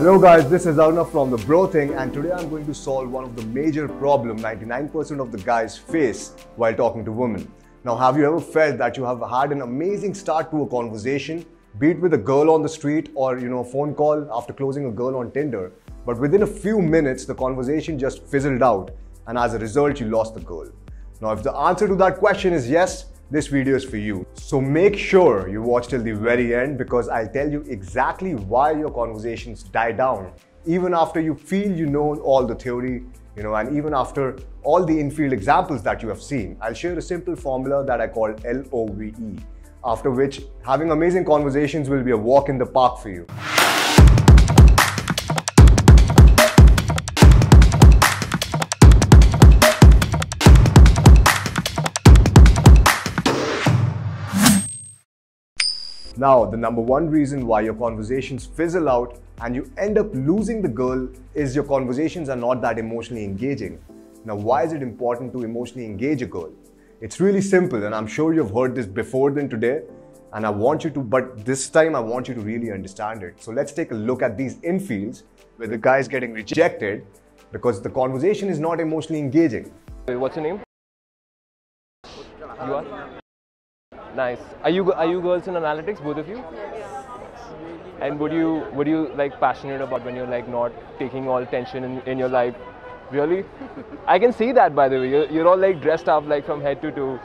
Hello guys, this is Arnav from The Bro Thing, and today I'm going to solve one of the major problems 99% of the guys face while talking to women. Now, have you ever felt that you have had an amazing start to a conversation, be it with a girl on the street or a phone call after closing a girl on Tinder, but within a few minutes the conversation just fizzled out and as a result you lost the girl? Now, if the answer to that question is yes, this video is for you. So make sure you watch till the very end, because I'll tell you exactly why your conversations die down even after you feel you know all the theory, and even after all the in-field examples that you have seen. I'll share a simple formula that I call LOVE, after which having amazing conversations will be a walk in the park for you. Now, the number one reason why your conversations fizzle out and you end up losing the girl is your conversations are not that emotionally engaging. Now, why is it important to emotionally engage a girl? It's really simple, and I'm sure you've heard this before than today, and but this time I want you to really understand it. So let's take a look at these infields where the guy is getting rejected because the conversation is not emotionally engaging. What's your name? You are? Nice. Are you girls in analytics, both of you? Yes. And would you like passionate about when you're like not taking all tension in your life? Really? I can see that, by the way. You're all like dressed up like from head to toe.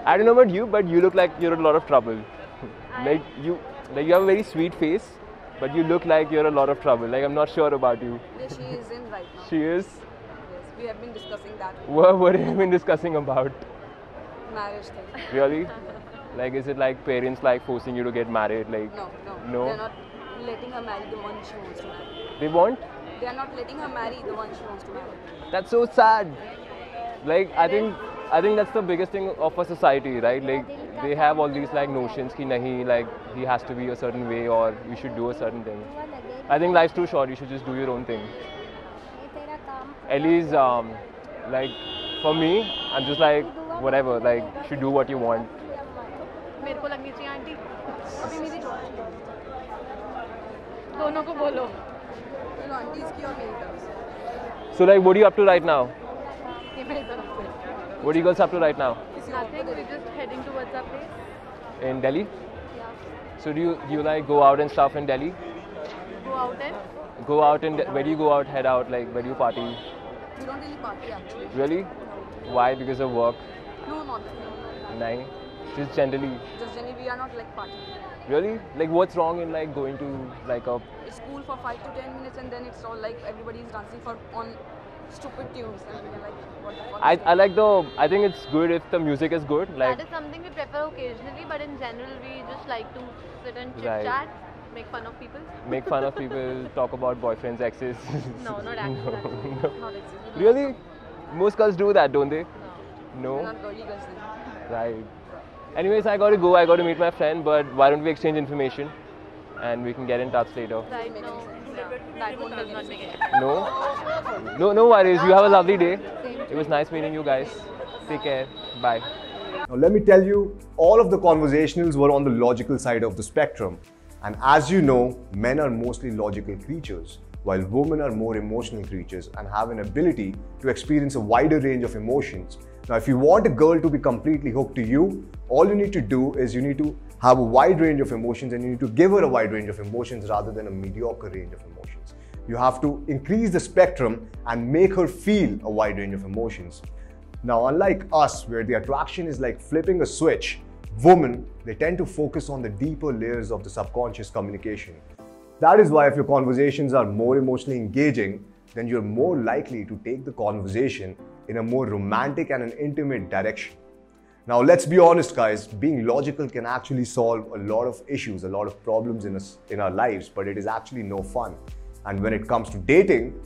I don't know about you, but you look like you're in a lot of trouble. Like you have a very sweet face, but you look like you're in a lot of trouble. Like I'm not sure about you. Yes, she is in right now. She is? Yes, we have been discussing that. What have you been discussing about? Marriage thing. Really? Like, is it like parents like forcing you to get married? Like, No. They're not letting her marry the one she wants to marry. They want? They are not letting her marry the one she wants to marry. That's so sad. Like, I think that's the biggest thing of a society, right? Like, they have all these like notions ki nahi, like he has to be a certain way or you should do a certain thing. I think life's too short. You should just do your own thing. At least, like for me, I'm just like whatever. Like, you should do what you want. मेरे को लगनी चाहिए aunty अभी मेरी दोनों को बोलो aunty इसकी और मेरी तरफ से. So like, what are you up to right now? ये मेरी तरफ से What are you girls up to right now? nothing we're just heading towards our place. In Delhi? Yeah. So do you like go out and stuff in Delhi? Go out and Where do you go out, head out, like where do you party? We don't really party actually. Really? Why? Because of work? No, not. Nahin. Just generally. Just generally we are not like partying. Really? Like, what's wrong in like going to like a... It's cool for 5 to 10 minutes and then it's all like everybody is dancing on stupid tunes and we're like, what the fuck? I think it's good if the music is good. Like, that is something we prefer occasionally, but in general we just like to sit and chit Right. chat, make fun of people. make fun of people, talk about boyfriends, exes. No, not actually. Not exactly. Really? Most girls do that, don't they? We're No? not girly girls then. Right. Anyways, I got to go. I got to meet my friend, but why don't we exchange information and we can get in touch later? Right, no. That one does not make it. No? No worries. You have a lovely day. It was nice meeting you guys. Take care. Bye. Now let me tell you, all of the conversationals were on the logical side of the spectrum. And as you know, men are mostly logical creatures, while women are more emotional creatures and have an ability to experience a wider range of emotions. Now, if you want a girl to be completely hooked to you, all you need to do is you need to have a wide range of emotions, and you need to give her a wide range of emotions rather than a mediocre range of emotions. You have to increase the spectrum and make her feel a wide range of emotions. Now, unlike us, where the attraction is like flipping a switch, women, they tend to focus on the deeper layers of the subconscious communication. That is why if your conversations are more emotionally engaging, then you're more likely to take the conversation in a more romantic and an intimate direction. Now, let's be honest, guys, being logical can actually solve a lot of issues, a lot of problems in our lives, but it is actually no fun. And when it comes to dating,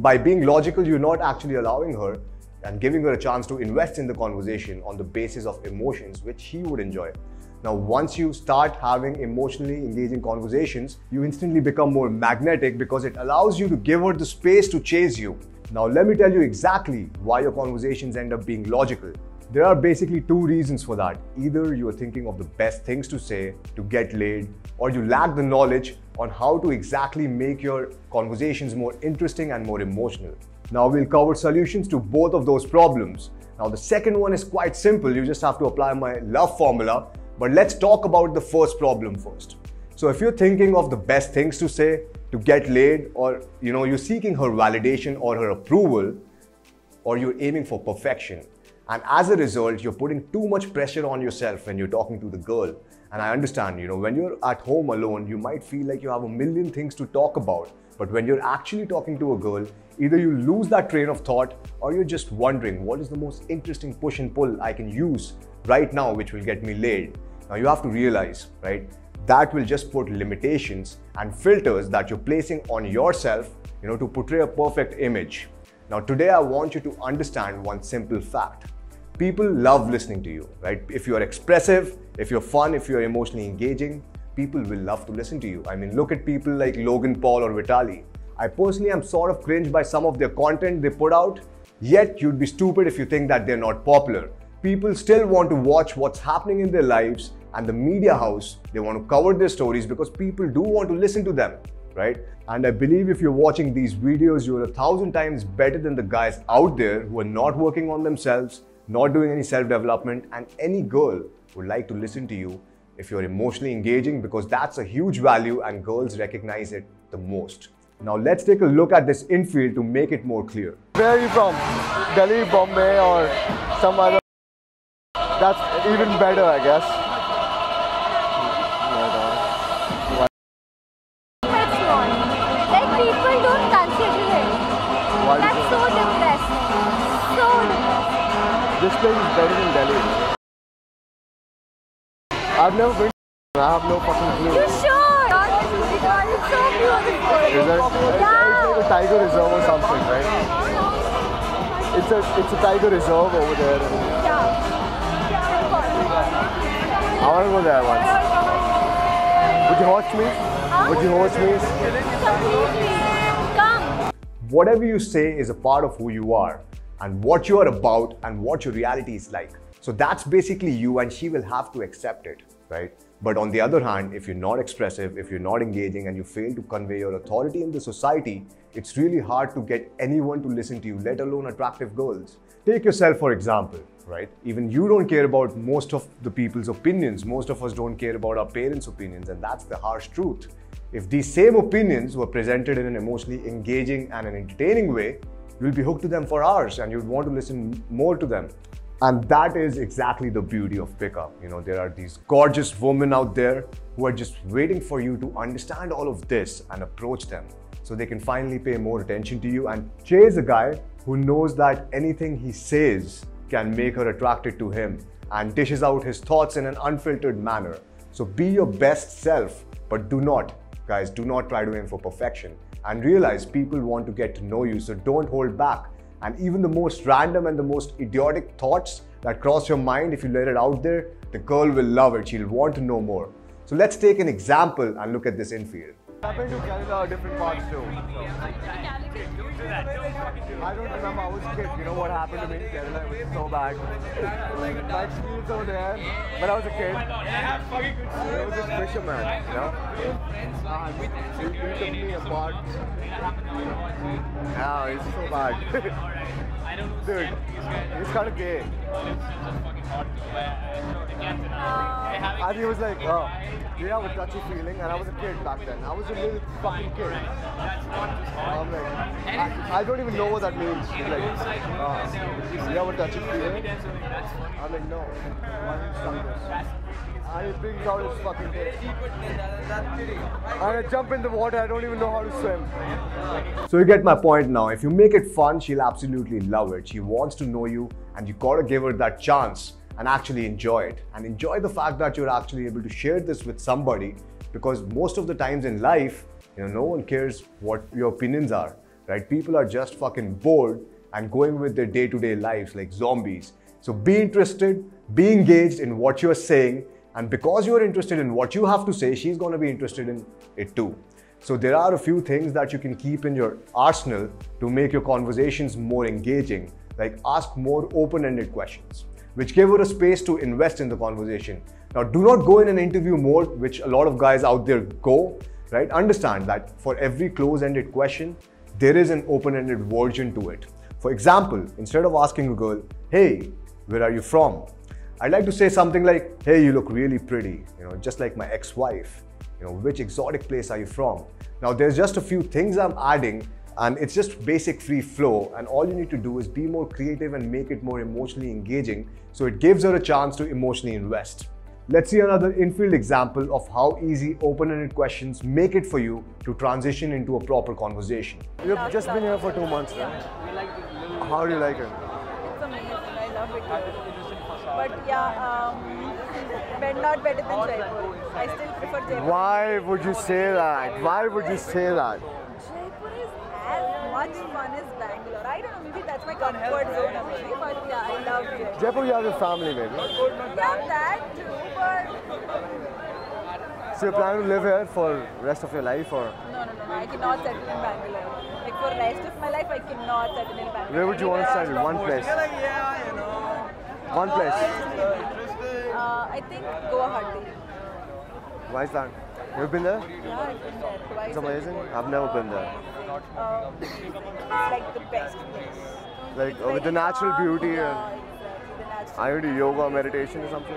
by being logical, you're not actually allowing her and giving her a chance to invest in the conversation on the basis of emotions which she would enjoy. Now, once you start having emotionally engaging conversations, you instantly become more magnetic because it allows you to give her the space to chase you. Now, let me tell you exactly why your conversations end up being logical. There are basically two reasons for that. Either you are thinking of the best things to say to get laid, or you lack the knowledge on how to exactly make your conversations more interesting and more emotional. Now we'll cover solutions to both of those problems. Now the second one is quite simple, you just have to apply my love formula, but let's talk about the first problem first. So if you're thinking of the best things to say to get laid, or you're seeking her validation or her approval, or you're aiming for perfection, and as a result you're putting too much pressure on yourself when you're talking to the girl. And I understand, when you're at home alone, you might feel like you have a million things to talk about, but when you're actually talking to a girl, either you lose that train of thought, or you're just wondering what is the most interesting push and pull I can use right now which will get me laid. Now you have to realize, right, that will just put limitations and filters that you're placing on yourself, to portray a perfect image. Now today I want you to understand one simple fact. People love listening to you, right? If you're expressive, if you're fun, if you're emotionally engaging, people will love to listen to you. I mean, look at people like Logan Paul or Vitaly. I personally am sort of cringed by some of their content they put out, yet you'd be stupid if you think that they're not popular. People still want to watch what's happening in their lives, and the media house, they want to cover their stories because people do want to listen to them, right? And I believe if you're watching these videos, you're 1,000 times better than the guys out there who are not working on themselves, not doing any self-development, and any girl would like to listen to you if you're emotionally engaging, because that's a huge value and girls recognize it the most. Now let's take a look at this infield to make it more clear. Where are you from? Delhi, Bombay, or some other? That's even better, I guess. It's not. Like people don't consider it. That's so depressing. So depressing. This place is better than Delhi. I've never been. I have no fucking clue. You should. It's so beautiful. Is it? Yeah. It's like a tiger reserve or something, right? It's a tiger reserve over there. Yeah. I want to go there once. Would you host me? Would you host me? Completely. Come. Whatever you say is a part of who you are, and what you are about, and what your reality is like. So that's basically you, and she will have to accept it, right? But on the other hand, if you're not expressive, if you're not engaging, and you fail to convey your authority in the society, it's really hard to get anyone to listen to you, let alone attractive girls. Take yourself for example, right? Even you don't care about most of the people's opinions. Most of us don't care about our parents' opinions, and that's the harsh truth. If these same opinions were presented in an emotionally engaging and an entertaining way, you'll be hooked to them for hours and you'd want to listen more to them. And that is exactly the beauty of pickup. There are these gorgeous women out there who are just waiting for you to understand all of this and approach them, so they can finally pay more attention to you and chase a guy who knows that anything he says can make her attracted to him and dishes out his thoughts in an unfiltered manner. So be your best self, but do not try to aim for perfection, and realize people want to get to know you, so don't hold back. And even the most random and the most idiotic thoughts that cross your mind, if you let it out there, the girl will love it. She'll want to know more. So let's take an example and look at this infield. I've been to Kerala, different parts too. I don't remember, I was a kid. You know what happened to me in Kerala? It was so bad. My experience over there, when I was a kid, there was this fisherman, he took me apart. Yeah, it's so bad. Dude, it's kind of gay. And he was like, oh, do you have a touchy feeling? And I was a kid back then. I was a little fucking kid. I'm like, I don't even know what that means. He's like, do you have a touchy feeling? I'm like, no. Why don't you stop this? And he brings out his fucking head. And I jump in the water, I don't even know how to swim. So you get my point now. If you make it fun, she'll absolutely love it. She wants to know you, and you gotta give her that chance and actually enjoy it. And enjoy the fact that you're actually able to share this with somebody, because most of the times in life, no one cares what your opinions are, right? People are just fucking bored and going with their day-to-day lives like zombies. So be interested, be engaged in what you're saying, and because you're interested in what you have to say, she's gonna be interested in it too. So there are a few things that you can keep in your arsenal to make your conversations more engaging, like ask more open-ended questions, which give her a space to invest in the conversation. Now, do not go in an interview mode, which a lot of guys out there go, right? Understand that for every close-ended question, there is an open-ended version to it. For example, instead of asking a girl, hey, where are you from? I'd like to say something like, hey, you look really pretty, just like my ex-wife. Which exotic place are you from? Now, there's just a few things I'm adding, and it's just basic free flow, and all you need to do is be more creative and make it more emotionally engaging so it gives her a chance to emotionally invest. Let's see another infield example of how easy open-ended questions make it for you to transition into a proper conversation. You've just been here for 2 months, right? How do you like it? It's amazing. I love it. But yeah, but not better than Jaipur. I still prefer Jaipur. Why would you say that? Why would you say that? Jaipur is as much fun as Bangalore. I don't know, maybe that's my comfort zone maybe, but yeah, I love Jaipur. Jaipur, you have a family, maybe. Yeah, that too, but So you're planning to live here for the rest of your life, or? no, I cannot settle in Bangalore. Like for the rest of my life, I cannot settle in Bangalore. Where would you want to settle? One place. One place. I think Guwahati. Why is that? You've been there? Yeah, I've been there twice. It's amazing. I've never been there. It's like the best place. Like with the natural beauty and Yeah, exactly. The natural. are you into yoga, meditation or something?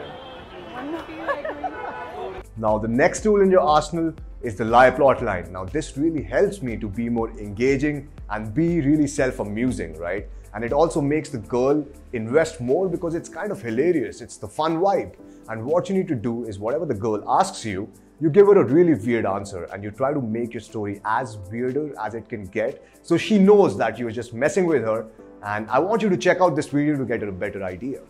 Now, the next tool in your arsenal is the lie plot line. Now, this really helps me to be more engaging and be really self-amusing, right? And it also makes the girl invest more because it's kind of hilarious. It's the fun vibe. And what you need to do is whatever the girl asks you, you give her a really weird answer and you try to make your story as weirder as it can get so she knows that you're just messing with her. And I want you to check out this video to get a better idea.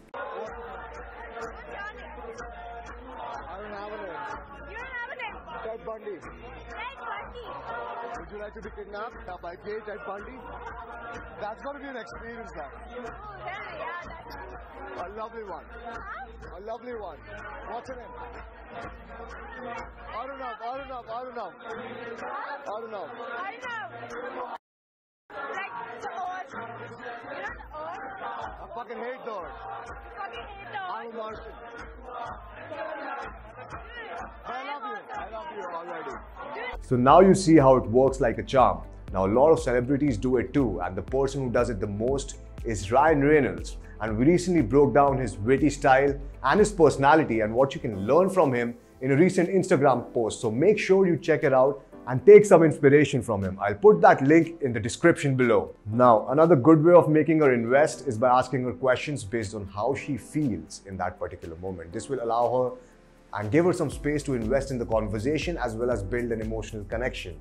Ted Bundy. Would you like to be kidnapped by gay Ted Bundy? That's going to be an experience, man. A lovely one. A lovely one. What's her name? Arunab. I fucking hate those. I'm a Martian. I love you already. So now you see how it works like a charm. Now a lot of celebrities do it too, and the person who does it the most is Ryan Reynolds. And we recently broke down his witty style and his personality and what you can learn from him in a recent Instagram post. So make sure you check it out and take some inspiration from him. I'll put that link in the description below. Now, another good way of making her invest is by asking her questions based on how she feels in that particular moment. This will allow her and give her some space to invest in the conversation as well as build an emotional connection.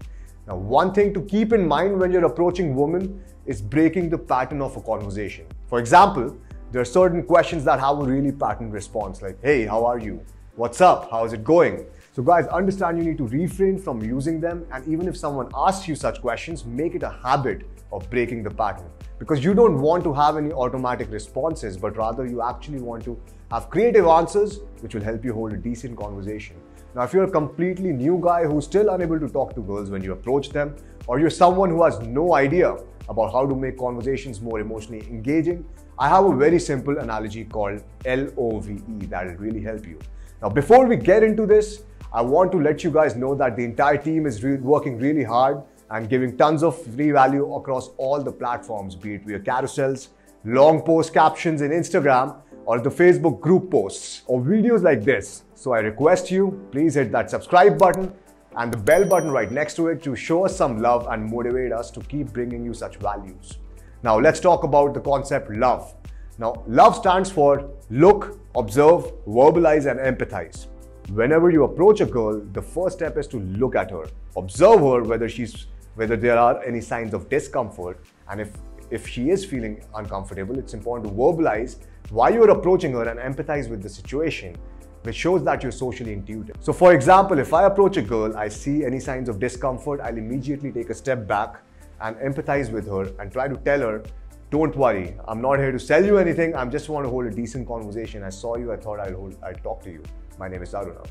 Now, one thing to keep in mind when you're approaching women is breaking the pattern of a conversation. For example, there are certain questions that have a really patterned response like, hey, how are you? What's up? How's it going? So guys, understand you need to refrain from using them, and even if someone asks you such questions, make it a habit of breaking the pattern, because you don't want to have any automatic responses, but rather you actually want to have creative answers which will help you hold a decent conversation. Now, if you're a completely new guy who's still unable to talk to girls when you approach them, or you're someone who has no idea about how to make conversations more emotionally engaging, I have a very simple analogy called LOVE that will really help you. Now, before we get into this, I want to let you guys know that the entire team is working really hard and giving tons of free value across all the platforms, be it via carousels, long post captions in Instagram, or the Facebook group posts, or videos like this. So I request you, please hit that subscribe button and the bell button right next to it to show us some love and motivate us to keep bringing you such values. Now let's talk about the concept love. Now, love stands for look, observe, verbalize, and empathize. Whenever you approach a girl, the first step is to look at her, observe her whether there are any signs of discomfort, and if she is feeling uncomfortable, it's important to verbalize why you're approaching her and empathize with the situation, which shows that you're socially intuitive. So for example, if I approach a girl, I see any signs of discomfort, I'll immediately take a step back and empathize with her and try to tell her, don't worry, I'm not here to sell you anything, I just want to hold a decent conversation. I saw you, I thought I'll talk to you. My name is Arunav.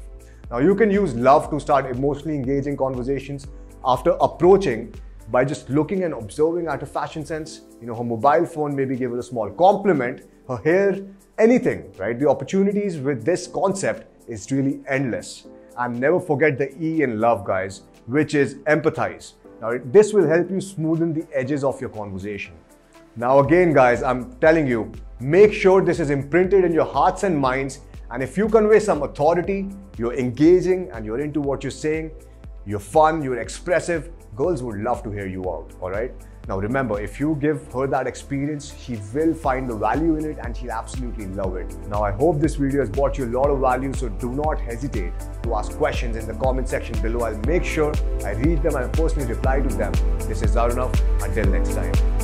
Now you can use love to start emotionally engaging conversations after approaching by just looking and observing at her fashion sense, her mobile phone, maybe give her a small compliment, her hair, anything, right? The opportunities with this concept is really endless. And never forget the E in love, guys, which is empathize. Now, this will help you smoothen the edges of your conversation. Now again, guys, I'm telling you, make sure this is imprinted in your hearts and minds. And if you convey some authority, you're engaging and you're into what you're saying, you're fun, you're expressive, girls would love to hear you out, all right? Now remember, if you give her that experience, she will find the value in it and she'll absolutely love it. Now I hope this video has brought you a lot of value, so do not hesitate to ask questions in the comment section below. I'll make sure I read them and personally reply to them. This is Arunav. Until next time.